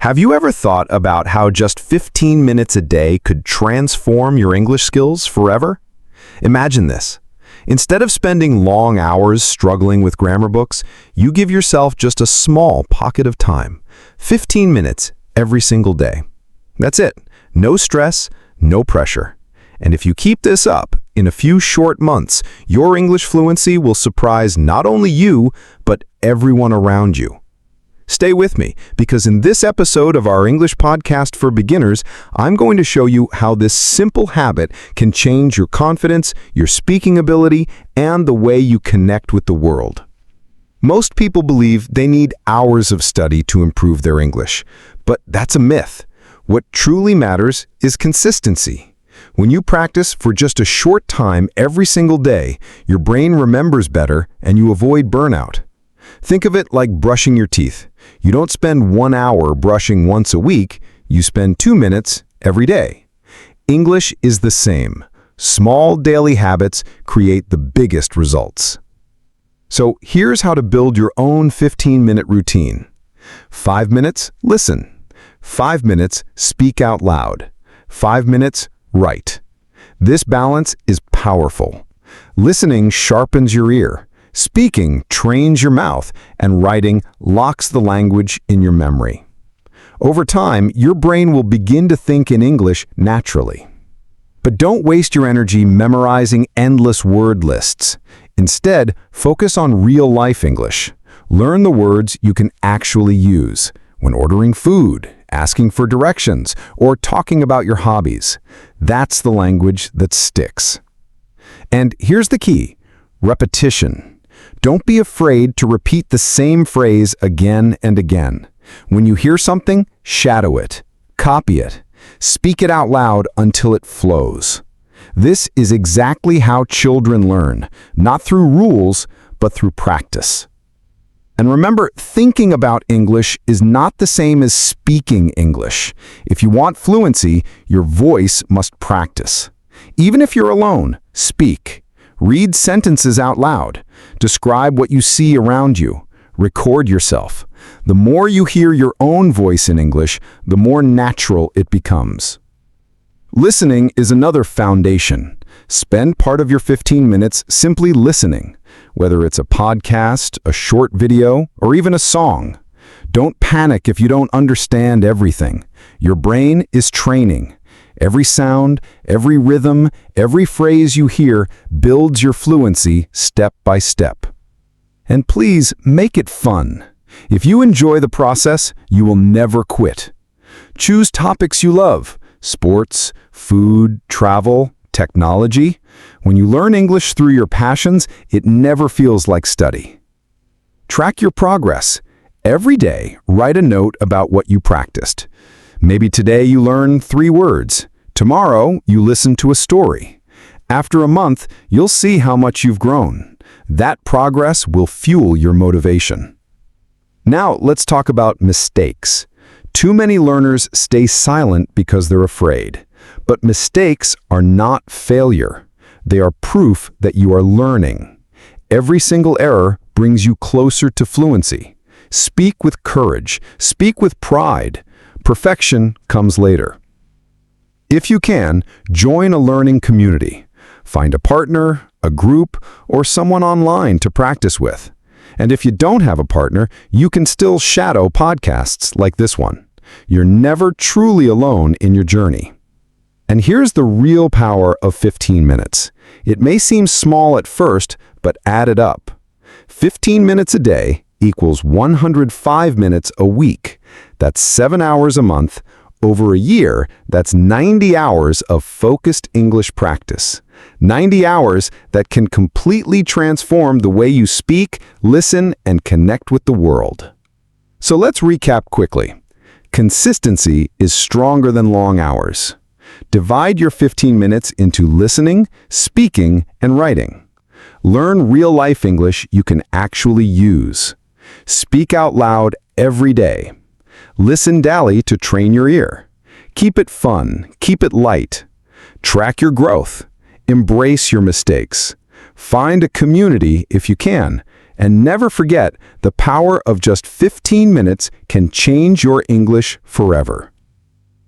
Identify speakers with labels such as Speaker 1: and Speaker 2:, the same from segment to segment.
Speaker 1: Have you ever thought about how just 15 minutes a day could transform your English skills forever? Imagine this. Instead of spending long hours struggling with grammar books, you give yourself just a small pocket of time, 15 minutes every single day. That's it. No stress, no pressure. And if you keep this up, in a few short months, your English fluency will surprise not only you, but everyone around you. Stay with me, because in this episode of our English podcast for beginners, I'm going to show you how this simple habit can change your confidence, your speaking ability, and the way you connect with the world. Most people believe they need hours of study to improve their English, but that's a myth. What truly matters is consistency. When you practice for just a short time every single day, your brain remembers better and you avoid burnout. Think of it like brushing your teeth. You don't spend 1 hour brushing once a week, you spend 2 minutes every day. English is the same. Small daily habits create the biggest results. So here's how to build your own 15-minute routine. 5 minutes, listen. 5 minutes, speak out loud. 5 minutes, write. This balance is powerful. Listening sharpens your ear. Speaking trains your mouth, and writing locks the language in your memory. Over time, your brain will begin to think in English naturally. But don't waste your energy memorizing endless word lists. Instead, focus on real-life English. Learn the words you can actually use when ordering food, asking for directions, or talking about your hobbies. That's the language that sticks. And here's the key: repetition. Don't be afraid to repeat the same phrase again and again. When you hear something, shadow it, copy it, speak it out loud until it flows. This is exactly how children learn, not through rules, but through practice. And remember, thinking about English is not the same as speaking English. If you want fluency, your voice must practice. Even if you're alone, speak. Read sentences out loud. Describe what you see around you. Record yourself. The more you hear your own voice in English, the more natural it becomes. Listening is another foundation. Spend part of your 15 minutes simply listening, whether it's a podcast, a short video, or even a song. Don't panic if you don't understand everything. Your brain is training. Every sound, every rhythm, every phrase you hear builds your fluency step by step. And please make it fun. If you enjoy the process, you will never quit. Choose topics you love: sports, food, travel, technology. When you learn English through your passions, it never feels like study. Track your progress. Every day, write a note about what you practiced. Maybe today you learn 3 words. Tomorrow, you listen to a story. After a month, you'll see how much you've grown. That progress will fuel your motivation. Now, let's talk about mistakes. Too many learners stay silent because they're afraid. But mistakes are not failure. They are proof that you are learning. Every single error brings you closer to fluency. Speak with courage. Speak with pride. Perfection comes later. If you can, join a learning community. Find a partner, a group, or someone online to practice with. And if you don't have a partner, you can still shadow podcasts like this one. You're never truly alone in your journey. And here's the real power of 15 minutes. It may seem small at first, but add it up. 15 minutes a day equals 105 minutes a week. That's 7 hours a month. Over a year, that's 90 hours of focused English practice. 90 hours that can completely transform the way you speak, listen, and connect with the world. So let's recap quickly. Consistency is stronger than long hours. Divide your 15 minutes into listening, speaking, and writing. Learn real-life English you can actually use. Speak out loud every day. Listen daily to train your ear. Keep it fun. Keep it light. Track your growth. Embrace your mistakes. Find a community if you can, and never forget the power of just 15 minutes can change your English forever.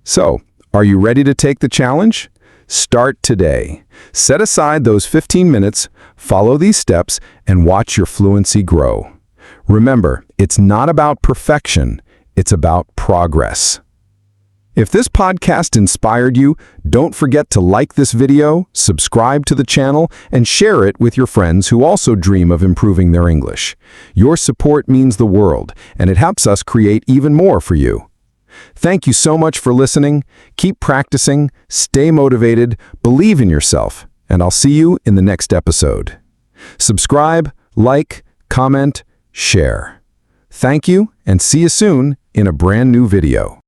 Speaker 1: So, are you ready to take the challenge? Start today. Set aside those 15 minutes, follow these steps, and watch your fluency grow. Remember, it's not about perfection, it's about progress. If this podcast inspired you, don't forget to like this video, subscribe to the channel, and share it with your friends who also dream of improving their English. Your support means the world, and it helps us create even more for you. Thank you so much for listening. Keep practicing, stay motivated, believe in yourself, and I'll see you in the next episode. Subscribe, like, comment, share. Thank you, and see you soon in a brand new video.